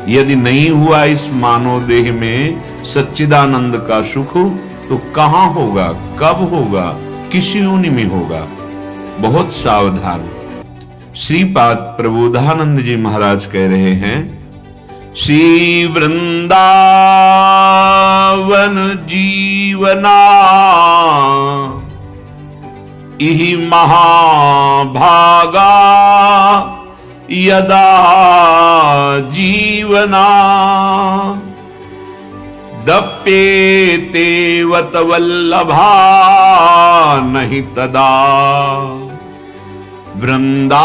यदि नहीं हुआ इस मानव देह में सच्चिदानंद का सुख, तो कहां होगा, कब होगा, किस योनि में होगा। बहुत सावधान। श्रीपाद प्रबोधानंद जी महाराज कह रहे हैं, श्री वृंदावन जीवना इहि महाभागा यदा जीवना दप्येते वत वल्लभा नहीं तदा वृंदाटवी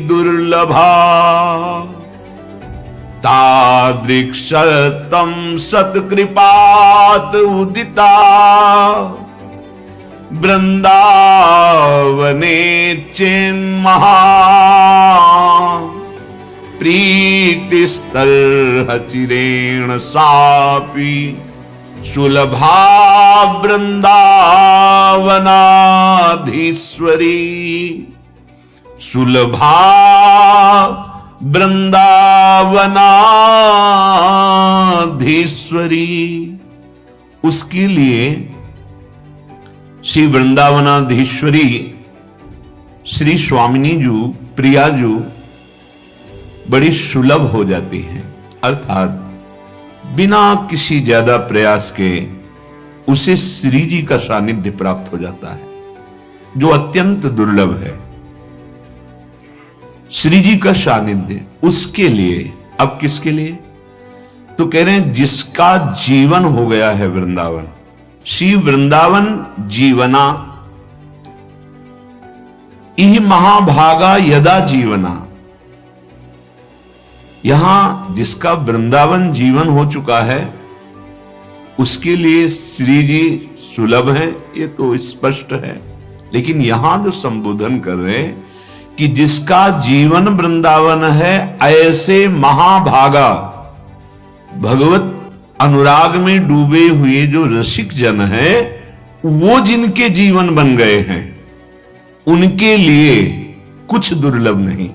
दुर्लभा तादृक्षतम सत्कृपात उदिता वृंदावने चेन्महा प्रीतिस्तर्ह चिरेण सापि सुलभा वृंदावनाधीश्वरी सुलभा वृंदावनाधीश्वरी। उसके लिए श्री वृंदावनाधीश्वरी श्री स्वामिनी जू प्रिया जू बड़ी सुलभ हो जाती है, अर्थात बिना किसी ज्यादा प्रयास के उसे श्री जी का सानिध्य प्राप्त हो जाता है, जो अत्यंत दुर्लभ है। श्री जी का सानिध्य उसके लिए, अब किसके लिए, तो कह रहे हैं जिसका जीवन हो गया है वृंदावन। श्री वृंदावन जीवना इह महाभागा यदा जीवना, यहां जिसका वृंदावन जीवन हो चुका है उसके लिए श्री जी सुलभ है, ये तो स्पष्ट है। लेकिन यहां जो संबोधन कर रहे हैं कि जिसका जीवन वृंदावन है, ऐसे महाभागा भगवत अनुराग में डूबे हुए जो रसिक जन है, वो जिनके जीवन बन गए हैं, उनके लिए कुछ दुर्लभ नहीं।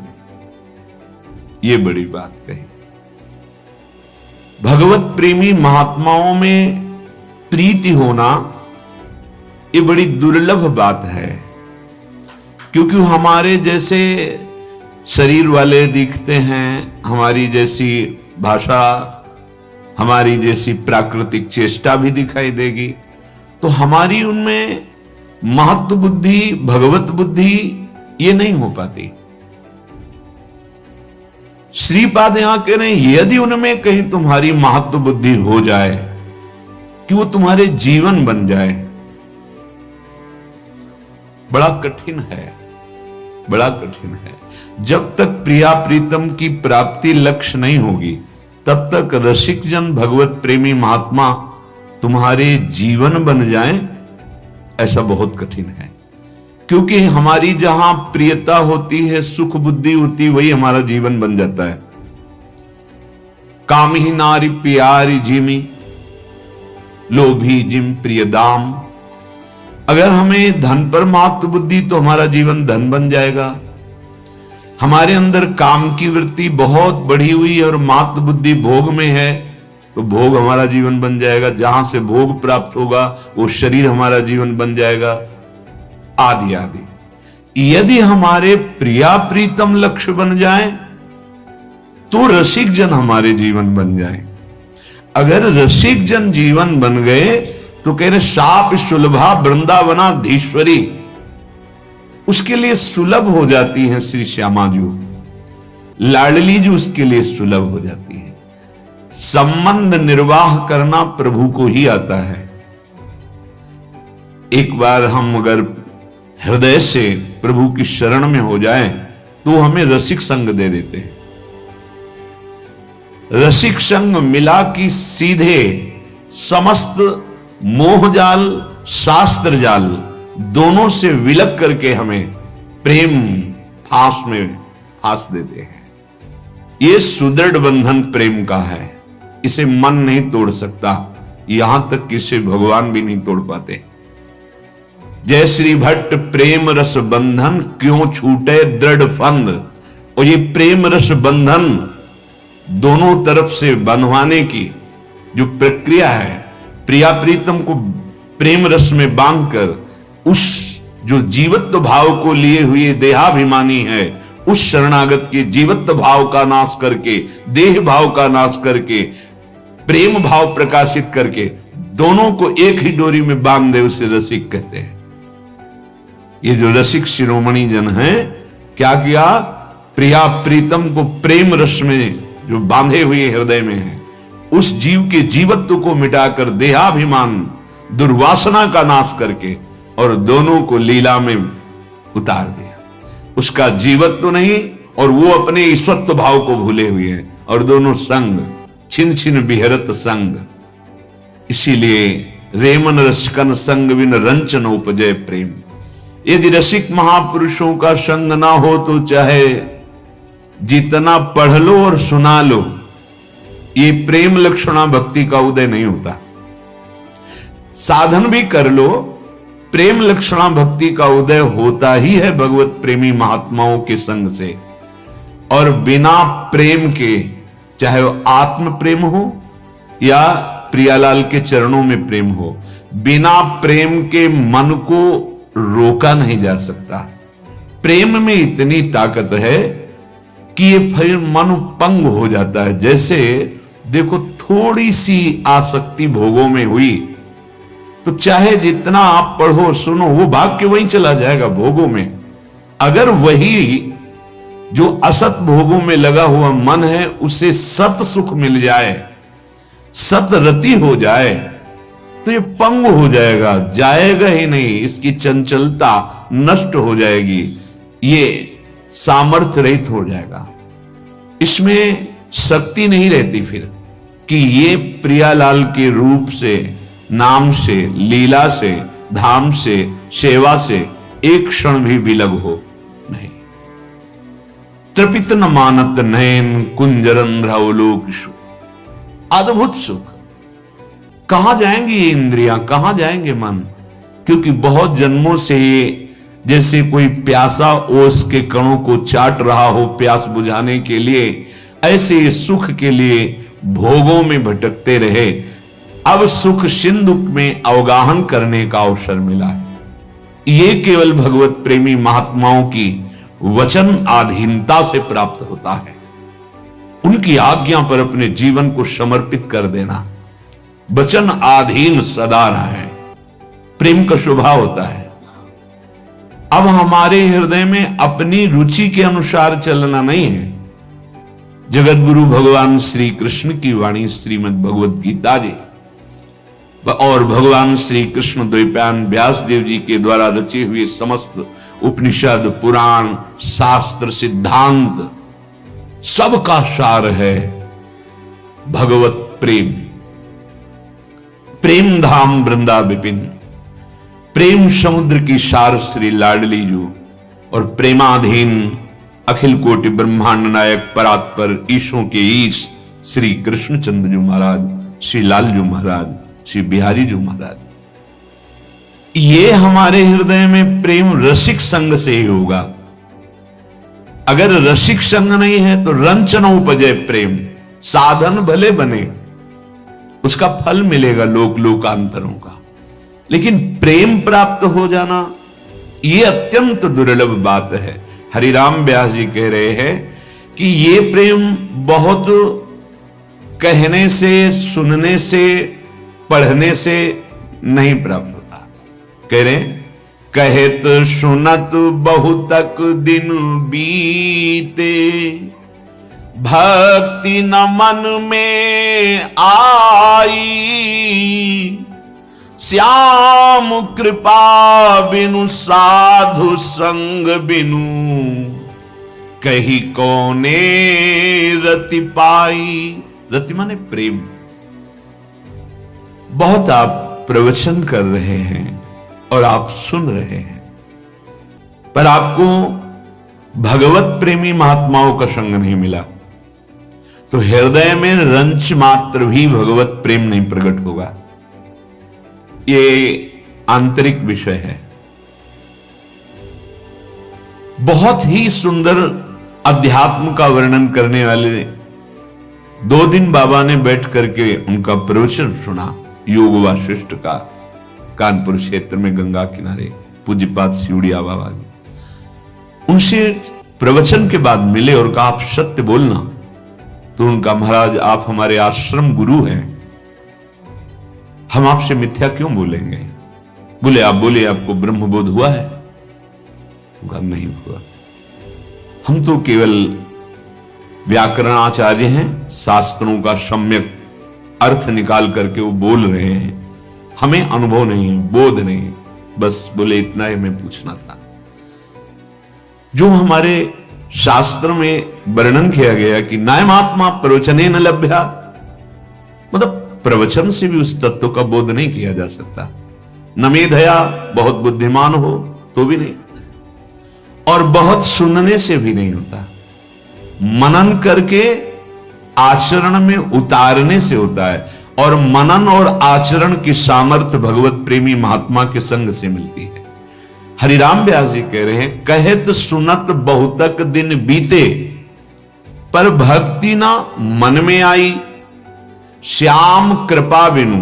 ये बड़ी बात कही। भगवत प्रेमी महात्माओं में प्रीति होना ये बड़ी दुर्लभ बात है, क्योंकि हमारे जैसे शरीर वाले दिखते हैं, हमारी जैसी भाषा, हमारी जैसी प्राकृतिक चेष्टा भी दिखाई देगी, तो हमारी उनमें महत्व बुद्धि, भगवत बुद्धि ये नहीं हो पाती। श्रीपाद यहां कह रहे हैं यदि उनमें कहीं तुम्हारी महत्व बुद्धि हो जाए कि वो तुम्हारे जीवन बन जाए, बड़ा कठिन है, बड़ा कठिन है। जब तक प्रिया प्रीतम की प्राप्ति लक्ष्य नहीं होगी, तब तक रसिक जन भगवत प्रेमी महात्मा तुम्हारे जीवन बन जाएं, ऐसा बहुत कठिन है। क्योंकि हमारी जहां प्रियता होती है, सुख बुद्धि होती, वही हमारा जीवन बन जाता है। कामी नारी प्यारी जिमी लोभी जिम प्रिय दाम। अगर हमें धन पर महत्व बुद्धि, तो हमारा जीवन धन बन जाएगा। हमारे अंदर काम की वृत्ति बहुत बढ़ी हुई और महत्व बुद्धि भोग में है, तो भोग हमारा जीवन बन जाएगा। जहां से भोग प्राप्त होगा वो शरीर हमारा जीवन बन जाएगा, आदि आदि। यदि हमारे प्रिया प्रीतम लक्ष्य बन जाए तो रसिक जन हमारे जीवन बन जाए। अगर रसिक जन जीवन बन गए तो कह रहे साप सुलभा वृंदावनाधीश्वरी, उसके लिए सुलभ हो जाती हैं श्री श्यामा जी, लाडली जी उसके लिए सुलभ हो जाती है। संबंध निर्वाह करना प्रभु को ही आता है। एक बार हम अगर हृदय से प्रभु की शरण में हो जाएं, तो हमें रसिक संग दे देते हैं। रसिक संग मिला कि सीधे समस्त मोहजाल शास्त्र जाल दोनों से विलग करके हमें प्रेम फांस में फांस देते हैं। ये सुदृढ़ बंधन प्रेम का है, इसे मन नहीं तोड़ सकता, यहां तक कि इसे भगवान भी नहीं तोड़ पाते। जय श्री भट्ट प्रेम रस बंधन क्यों छूटे दृढ़ फंद, और ये प्रेम रस बंधन दोनों तरफ से बंधवाने की जो प्रक्रिया है, प्रिया प्रीतम को प्रेम रस में बांधकर उस जो जीवत्व भाव को लिए हुए देहाभिमानी है, उस शरणागत के जीवत्व भाव का नाश करके, देह भाव का नाश करके, प्रेम भाव प्रकाशित करके दोनों को एक ही डोरी में बांध दे, उसे रसिक कहते हैं। ये जो रसिक शिरोमणि जन है, क्या किया? प्रिया प्रीतम को प्रेम रस में जो बांधे हुए हृदय में है, उस जीव के जीवत्व को मिटाकर देहाभिमान दुर्वासना का नाश करके और दोनों को लीला में उतार दिया। उसका जीवत्व नहीं और वो अपने ईश्वत्व भाव को भूले हुए हैं और दोनों संग छिन छिन बिहरत संग। इसीलिए रेमन रसकन संग बिन रंचन उपजय प्रेम। यदि रसिक महापुरुषों का संग ना हो तो चाहे जितना पढ़ लो और सुना लो, ये प्रेम लक्षणा भक्ति का उदय नहीं होता। साधन भी कर लो, प्रेम लक्षणा भक्ति का उदय होता ही है भगवत प्रेमी महात्माओं के संग से। और बिना प्रेम के, चाहे वो आत्म प्रेम हो या प्रियालाल के चरणों में प्रेम हो, बिना प्रेम के मन को रोका नहीं जा सकता। प्रेम में इतनी ताकत है कि ये फिर मन पंग हो जाता है। जैसे देखो, थोड़ी सी आसक्ति भोगों में हुई तो चाहे जितना आप पढ़ो सुनो, वो भाग के वहीं चला जाएगा भोगों में। अगर वही जो असत भोगों में लगा हुआ मन है, उसे सत सुख मिल जाए, सत रति हो जाए, तो ये पंग हो जाएगा, जाएगा ही नहीं। इसकी चंचलता नष्ट हो जाएगी, ये सामर्थ्य रहित हो जाएगा। इसमें शक्ति नहीं रहती फिर कि ये प्रियालाल के रूप से, नाम से, लीला से, धाम से, सेवा से एक क्षण भी विलग हो नहीं। तृपित न मानत नयन कुंजरंध्र अवलोक सुख। अद्भुत सुख। कहां जाएंगी ये इंद्रियां, कहां जाएंगे मन? क्योंकि बहुत जन्मों से ये जैसे कोई प्यासा ओस के कणों को चाट रहा हो प्यास बुझाने के लिए, ऐसे सुख के लिए भोगों में भटकते रहे। अब सुख सिंधु में अवगाहन करने का अवसर मिला है। ये केवल भगवत प्रेमी महात्माओं की वचन अधीनता से प्राप्त होता है। उनकी आज्ञा पर अपने जीवन को समर्पित कर देना। वचन अधीन सदा रहा है, प्रेम का स्वभाव होता है। अब हमारे हृदय में अपनी रुचि के अनुसार चलना नहीं है। जगत गुरु भगवान श्री कृष्ण की वाणी श्रीमद् भगवत गीता जी और भगवान श्री कृष्ण द्वैपायन व्यास देव जी के द्वारा रचे हुए समस्त उपनिषद, पुराण, शास्त्र, सिद्धांत, सबका सार है भगवत प्रेम। प्रेम धाम वृंदा विपिन, प्रेम समुद्र की सार श्री लाडली जू और प्रेमाधीन अखिल कोटि ब्रह्मांड नायक परात्पर ईशों के ईश श्री कृष्णचंद्र जी महाराज, श्री लाल जी महाराज, श्री बिहारी जी महाराज। ये हमारे हृदय में प्रेम रसिक संग से ही होगा। अगर रसिक संग नहीं है तो रंचन उपजय प्रेम। साधन भले बने, उसका फल मिलेगा लोक लोकांतरों का, लेकिन प्रेम प्राप्त हो जाना ये अत्यंत दुर्लभ बात है। हरिराम व्यास जी कह रहे हैं कि ये प्रेम बहुत कहने से, सुनने से, पढ़ने से नहीं प्राप्त होता। कह रहे कहत सुनत बहुतक दिन बीते, भक्ति न मन में आई, श्याम कृपा बिनु साधु संग बिनु, कही कौने रति पाई। रति माने प्रेम। बहुत आप प्रवचन कर रहे हैं और आप सुन रहे हैं, पर आपको भगवत प्रेमी महात्माओं का संग नहीं मिला, तो हृदय में रंच मात्र भी भगवत प्रेम नहीं प्रकट होगा। ये आंतरिक विषय है। बहुत ही सुंदर अध्यात्म का वर्णन करने वाले 2 दिन बाबा ने बैठ करके उनका प्रवचन सुना, योग वासिष्ठ का, कानपुर क्षेत्र में गंगा किनारे पूज्यपाद सिवड़िया बाबा जी। उनसे प्रवचन के बाद मिले और कहा आप सत्य बोलना। तो उनका महाराज आप हमारे आश्रम गुरु हैं, हम आपसे मिथ्या क्यों बोलेंगे। बोले आप बोले आपको ब्रह्मबोध हुआ है। नहीं हुआ, हम तो केवल व्याकरणाचार्य हैं, शास्त्रों का सम्यक अर्थ निकाल करके वो बोल रहे हैं, हमें अनुभव नहीं, बोध नहीं। बस बोले इतना ही मैं पूछना था। जो हमारे शास्त्र में वर्णन किया गया कि नायमात्मा प्रवचने न लभ्या, मतलब प्रवचन से भी उस तत्व का बोध नहीं किया जा सकता। न मेधया, बहुत बुद्धिमान हो तो भी नहीं, और बहुत सुनने से भी नहीं होता। मनन करके आचरण में उतारने से होता है, और मनन और आचरण की सामर्थ्य भगवत प्रेमी महात्मा के संग से मिलती है। हरिराम व्यास जी कह रहे हैं, कहत सुनत बहुतक दिन बीते, पर भक्ति ना मन में आई। श्याम कृपा बिनु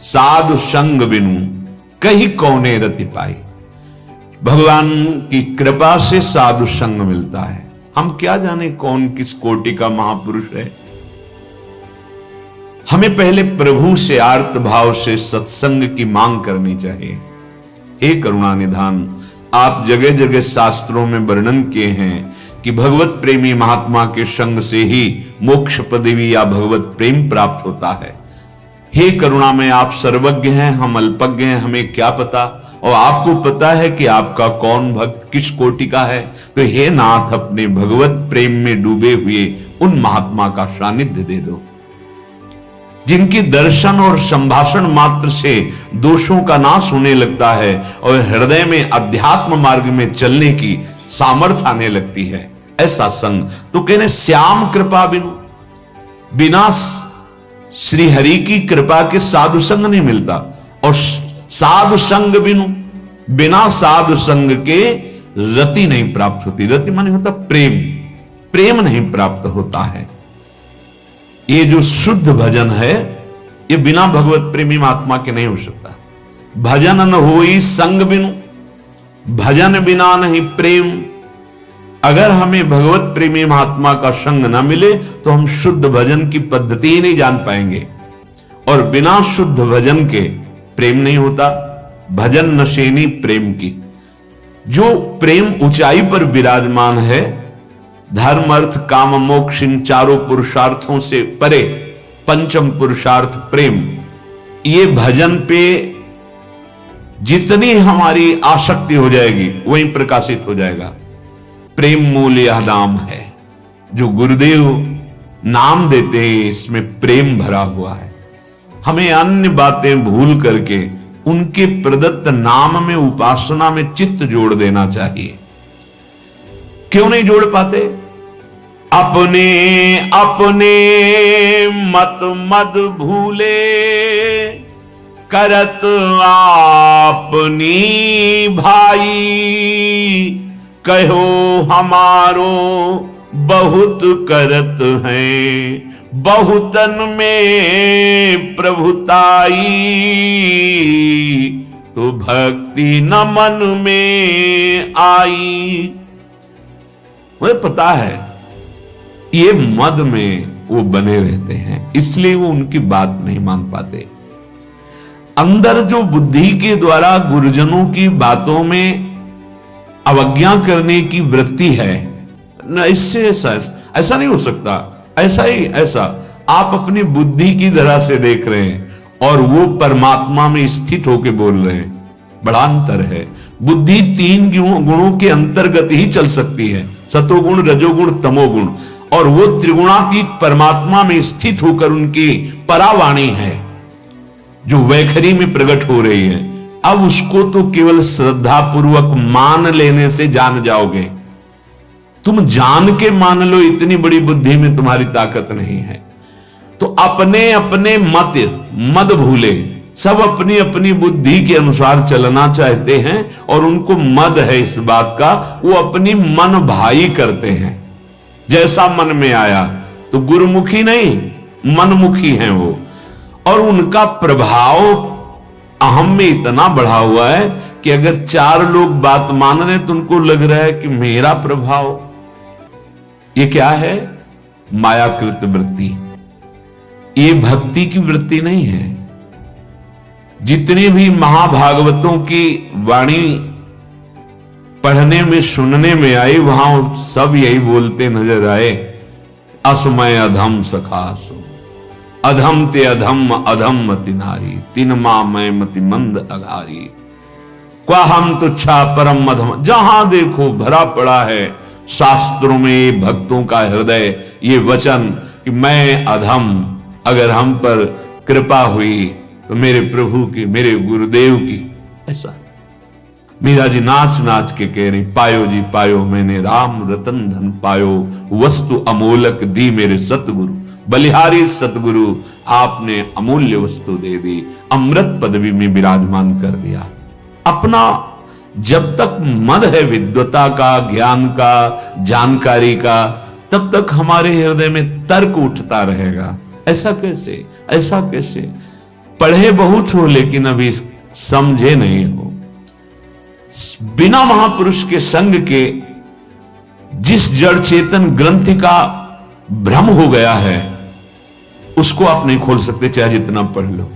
साधु संग बिनु, कहीं कौने रति पाई। भगवान की कृपा से साधु संग मिलता है। हम क्या जाने कौन किस कोटि का महापुरुष है। हमें पहले प्रभु से आर्त भाव से सत्संग की मांग करनी चाहिए। हे करुणा निधान, आप जगह जगह शास्त्रों में वर्णन किए हैं कि भगवत प्रेमी महात्मा के संग से ही मोक्ष पदवी या भगवत प्रेम प्राप्त होता है। हे करुणा में आप सर्वज्ञ हैं, हम अल्पज्ञ हैं, हमें क्या पता, और आपको पता है कि आपका कौन भक्त किस कोटि का है। तो हे नाथ, अपने भगवत प्रेम में डूबे हुए उन महात्मा का सानिध्य दे दो, जिनकी दर्शन और संभाषण मात्र से दोषों का नाश होने लगता है और हृदय में अध्यात्म मार्ग में चलने की सामर्थ्य आने लगती है। ऐसा संग तो कहने श्याम कृपा बिनु, बिना श्री हरि की कृपा के साधु संग नहीं मिलता, और साधु संग बिनु, बिना साधु संग के रति नहीं प्राप्त होती। रति माने होता प्रेम, प्रेम नहीं प्राप्त होता है। ये जो शुद्ध भजन है ये बिना भगवत प्रेमी महात्मा के नहीं हो सकता। भजन न होई संग बिनु, भजन बिना नहीं प्रेम। अगर हमें भगवत प्रेमी महात्मा का संग न मिले तो हम शुद्ध भजन की पद्धति ही नहीं जान पाएंगे, और बिना शुद्ध भजन के प्रेम नहीं होता। भजन नशेनी प्रेम की, जो प्रेम ऊंचाई पर विराजमान है, धर्म अर्थ काम मोक्ष इन चारों पुरुषार्थों से परे पंचम पुरुषार्थ प्रेम, ये भजन पे जितनी हमारी आसक्ति हो जाएगी वही प्रकाशित हो जाएगा। प्रेम मूल यह नाम है, जो गुरुदेव नाम देते हैं इसमें प्रेम भरा हुआ है। हमें अन्य बातें भूल करके उनके प्रदत्त नाम में, उपासना में चित्त जोड़ देना चाहिए। क्यों नहीं जोड़ पाते? अपने अपने मत मद भूले, करत आपनी भाई। कहो हमारो बहुत करत हैं, बहुतन में प्रभुताई। तो भक्ति न मन में आई। मुझे पता है ये मद में वो बने रहते हैं, इसलिए वो उनकी बात नहीं मान पाते। अंदर जो बुद्धि के द्वारा गुरुजनों की बातों में अवज्ञा करने की वृत्ति है, न इससे ऐसा नहीं हो सकता। ऐसा ही ऐसा आप अपनी बुद्धि की तरह से देख रहे हैं और वो परमात्मा में स्थित होकर बोल रहे हैं, बड़ा अंतर है। बुद्धि 3 गुणों के अंतर्गत ही चल सकती है, सतोगुण रजोगुण तमोगुण, और वो त्रिगुणातीत परमात्मा में स्थित होकर उनकी परावाणी है जो वैखरी में प्रकट हो रही है। अब उसको तो केवल श्रद्धा पूर्वक मान लेने से जान जाओगे। तुम जान के मान लो, इतनी बड़ी बुद्धि में तुम्हारी ताकत नहीं है। तो अपने अपने मद भूले, सब अपनी अपनी बुद्धि के अनुसार चलना चाहते हैं और उनको मद है इस बात का, वो अपनी मन भाई करते हैं। जैसा मन में आया। तो गुरुमुखी नहीं, मनमुखी हैं वो, और उनका प्रभाव अहम में इतना बढ़ा हुआ है कि अगर 4 लोग बात मान रहे तो उनको लग रहा है कि मेरा प्रभाव, ये क्या है? मायाकृत वृत्ति। ये भक्ति की वृत्ति नहीं है। जितने भी महाभागवतों की वाणी पढ़ने में सुनने में आई, वहां सब यही बोलते नजर आए, असमय अधम सखासु, अधम ते अधम अधम मति नारी, तीन मां मैं मति मंद अघारी, क्वा हम तुच्छा परम अधम। जहां देखो भरा पड़ा है शास्त्रों में भक्तों का हृदय ये वचन कि मैं अधम, अगर हम पर कृपा हुई तो मेरे प्रभु की, मेरे गुरुदेव की। ऐसा मीरा जी नाच नाच के कह रही, पायो जी पायो मैंने राम रतन धन पायो, वस्तु अमोलक दी मेरे सतगुरु, बलिहारी सतगुरु आपने अमूल्य वस्तु दे दी, अमृत पदवी में विराजमान कर दिया। अपना जब तक मद है विद्वता का, ज्ञान का, जानकारी का, तब तक हमारे हृदय में तर्क उठता रहेगा। ऐसा कैसे, ऐसा कैसे? पढ़े बहुत हो लेकिन अभी समझे नहीं हो। बिना महापुरुष के संग के जिस जड़ चेतन ग्रंथि का भ्रम हो गया है उसको आप नहीं खोल सकते, चाहे जितना पढ़ लो।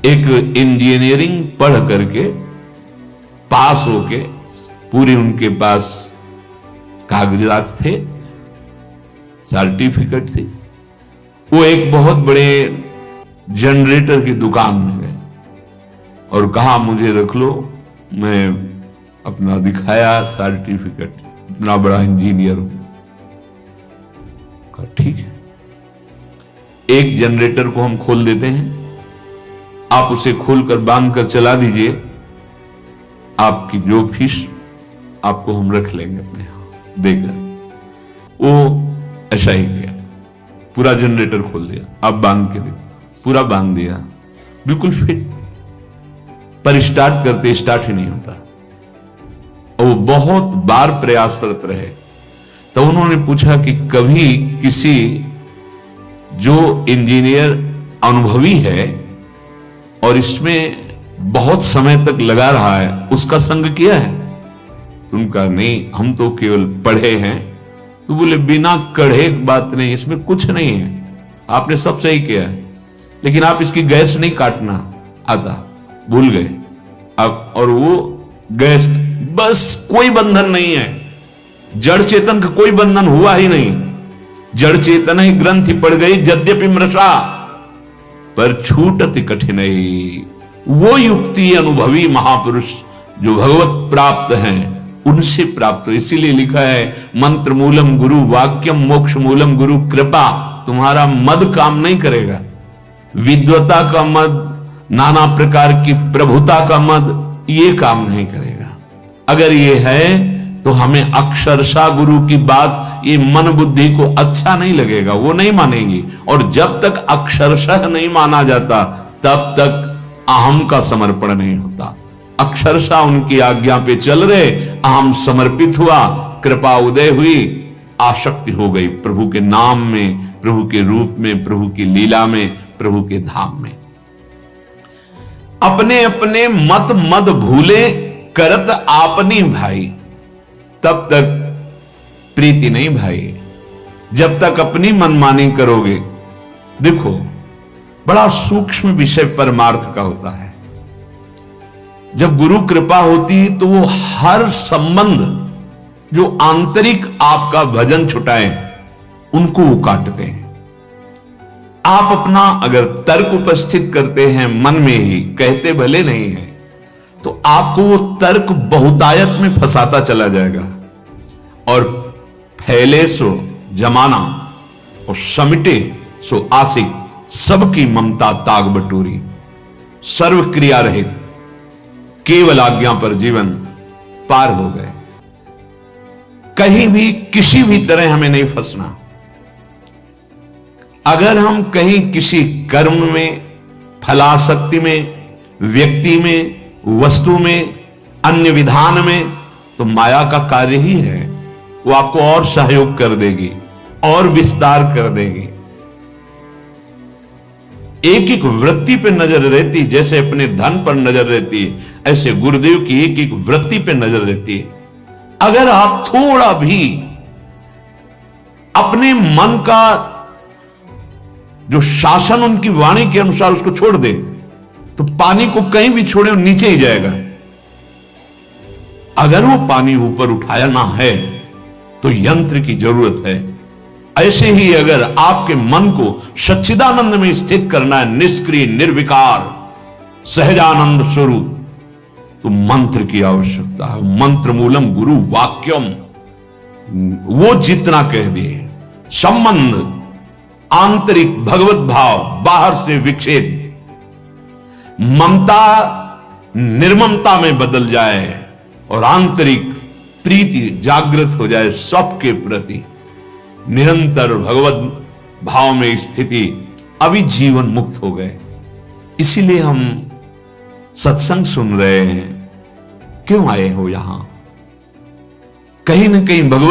एक इंजीनियरिंग पढ़ करके पास होके, पूरी उनके पास कागजात थे, सर्टिफिकेट थी, वो एक बहुत बड़े जनरेटर की दुकान में गए और कहा मुझे रख लो, मैं अपना दिखाया सर्टिफिकेट, इतना बड़ा इंजीनियर हूं। कहा ठीक है, एक जनरेटर को हम खोल देते हैं, आप उसे खोलकर बांध कर चला दीजिए, आपकी जो फीस आपको हम रख लेंगे अपने यहां देकर। वो ऐसा ही गया, पूरा जनरेटर खोल दिया, आप बांध के देखो, पूरा बांध दिया, बिल्कुल फिट, पर स्टार्ट करते स्टार्ट ही नहीं होता। और वो बहुत बार प्रयासरत रहे। तो उन्होंने पूछा कि कभी किसी जो इंजीनियर अनुभवी है और इसमें बहुत समय तक लगा रहा है, उसका संग किया है? तुमका नहीं, हम तो केवल पढ़े हैं। तो बोले बिना कढ़े बात नहीं, इसमें कुछ नहीं है, आपने सब सही किया है, लेकिन आप इसकी गैस नहीं काटना आता, भूल गए अब। और वो गैस, बस कोई बंधन नहीं है, जड़ चेतन का कोई बंधन हुआ ही नहीं। जड़ चेतन ही ग्रंथि पड़ गई, यद्यपि मृषा पर छूटति कठिनाई। वो युक्ति अनुभवी महापुरुष जो भगवत प्राप्त हैं उनसे प्राप्त हो। इसीलिए लिखा है मंत्र मूलम गुरु वाक्यम मोक्ष मूलम गुरु कृपा। तुम्हारा मद काम नहीं करेगा, विद्वता का मद, नाना प्रकार की प्रभुता का मद, ये काम नहीं करेगा। अगर ये है तो हमें अक्षरशः गुरु की बात ये मन बुद्धि को अच्छा नहीं लगेगा, वो नहीं मानेंगी। और जब तक अक्षरशः नहीं माना जाता तब तक अहम का समर्पण नहीं होता। अक्षरशः उनकी आज्ञा पे चल रहे, अहम समर्पित हुआ, कृपा उदय हुई, आसक्ति हो गई प्रभु के नाम में, प्रभु के रूप में, प्रभु की लीला में, प्रभु के धाम में। अपने अपने मत मद भूले करत आपनी भाई, तब तक प्रीति नहीं भाई। जब तक अपनी मनमानी करोगे, देखो बड़ा सूक्ष्म विषय परमार्थ का होता है। जब गुरु कृपा होती है तो वो हर संबंध जो आंतरिक आपका भजन छुटाए उनको वो काटते हैं। आप अपना अगर तर्क उपस्थित करते हैं मन में ही, कहते भले नहीं है, तो आपको वो तर्क बहुतायत में फंसाता चला जाएगा और फैले सो जमाना और समिटे सो आशिक, सबकी ममता ताग बटोरी, सर्व क्रिया रहित केवल आज्ञा पर जीवन पार हो गए। कहीं भी किसी भी तरह हमें नहीं फंसना। अगर हम कहीं किसी कर्म में, फलाशक्ति में, व्यक्ति में, वस्तु में, अन्य विधान में, तो माया का कार्य ही है, वो आपको और सहयोग कर देगी और विस्तार कर देगी। एक एक वृत्ति पे नजर रहती, जैसे अपने धन पर नजर रहती है, ऐसे गुरुदेव की एक एक वृत्ति पे नजर रहती है। अगर आप थोड़ा भी अपने मन का जो शासन उनकी वाणी के अनुसार उसको छोड़ दे, तो पानी को कहीं भी छोड़े नीचे ही जाएगा। अगर वो पानी ऊपर उठाया ना है तो यंत्र की जरूरत है। ऐसे ही अगर आपके मन को सच्चिदानंद में स्थित करना है, निष्क्रिय निर्विकार सहजानंद स्वरूप, तो मंत्र की आवश्यकता है। मंत्र मूलम गुरु वाक्यम, वो जितना कह दिए। संबंध आंतरिक भगवत भाव बाहर से विक्षेप, ममता निर्ममता में बदल जाए और आंतरिक प्रीति जागृत हो जाए सबके प्रति, निरंतर भगवत भाव में स्थिति, अभी जीवन मुक्त हो गए। इसीलिए हम सत्संग सुन रहे हैं। क्यों आए हो यहां? कहीं ना कहीं भगवत